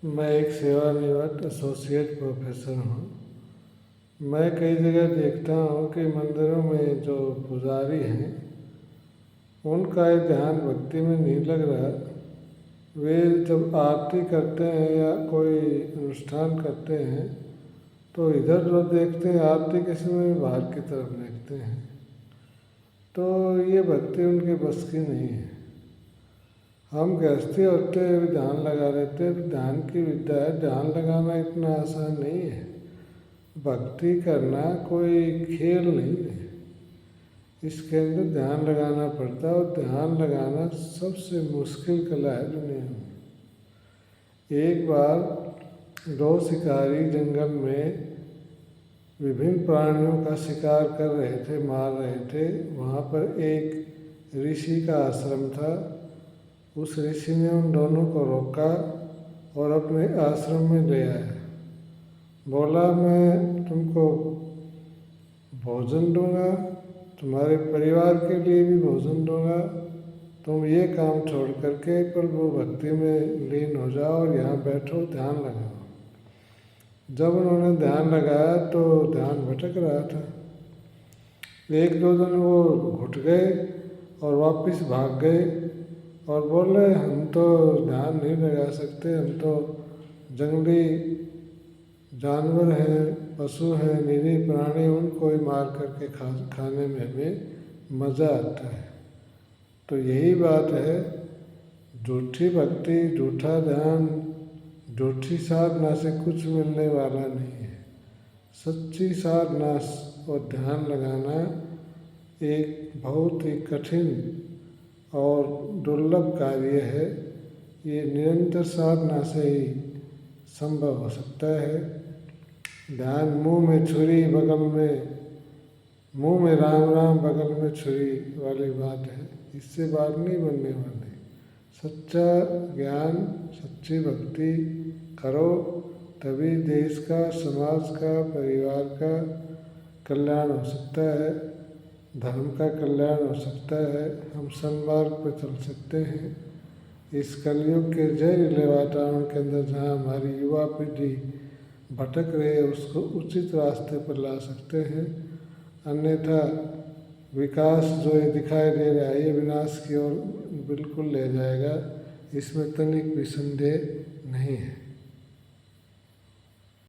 मैं एक सेवानिवृत्त एसोसिएट प्रोफेसर हूँ। मैं कई जगह देखता हूँ कि मंदिरों में जो पुजारी हैं उनका ये ध्यान भक्ति में नहीं लग रहा। वे जब आरती करते हैं या कोई अनुष्ठान करते हैं तो इधर जो देखते हैं आरती के समय बाहर की तरफ देखते हैं, तो ये भक्ति उनके बस की नहीं है। हम गृहस्थी होते हुए ध्यान लगा लेते हैं। ध्यान की विद्या है, ध्यान लगाना इतना आसान नहीं है। भक्ति करना कोई खेल नहीं है, इसके अंदर ध्यान लगाना पड़ता है और ध्यान लगाना सबसे मुश्किल कला है दुनिया में। एक बार दो शिकारी जंगल में विभिन्न प्राणियों का शिकार कर रहे थे, मार रहे थे। वहाँ पर एक ऋषि का आश्रम था। उस ऋषि ने उन दोनों को रोका और अपने आश्रम में ले आया। बोला, मैं तुमको भोजन दूंगा, तुम्हारे परिवार के लिए भी भोजन दूंगा, तुम ये काम छोड़ करके प्रभु भक्ति में लीन हो जाओ और यहाँ बैठो, ध्यान लगाओ। जब उन्होंने ध्यान लगाया तो ध्यान भटक रहा था। एक दो दिन वो घुट गए और वापस भाग गए और बोले, हम तो ध्यान नहीं लगा सकते, हम तो जंगली जानवर हैं, पशु हैं, निरीह प्राणी, उनको ही मार करके खाने में हमें मज़ा आता है। तो यही बात है, झूठी भक्ति, झूठा ध्यान, झूठी साधना से कुछ मिलने वाला नहीं है। सच्ची साधना और ध्यान लगाना एक बहुत ही कठिन और दुर्लभ कार्य है। ये निरंतर साधना से ही संभव हो सकता है। ध्यान मुंह में छुरी बगल में, मुंह में राम राम बगल में छुरी वाली बात है, इससे बात नहीं बनने वाली। सच्चा ज्ञान, सच्ची भक्ति करो, तभी देश का, समाज का, परिवार का कल्याण हो सकता है, धर्म का कल्याण हो सकता है, हम सन्मार्ग पर चल सकते हैं। इस कलयुग के जहरीले वातावरण के अंदर जहाँ हमारी युवा पीढ़ी भटक रही है, उसको उचित रास्ते पर ला सकते हैं। अन्यथा विकास जो ये दिखाई दे रहा है, ये विनाश की ओर बिल्कुल ले जाएगा, इसमें तनिक भी संदेह नहीं है।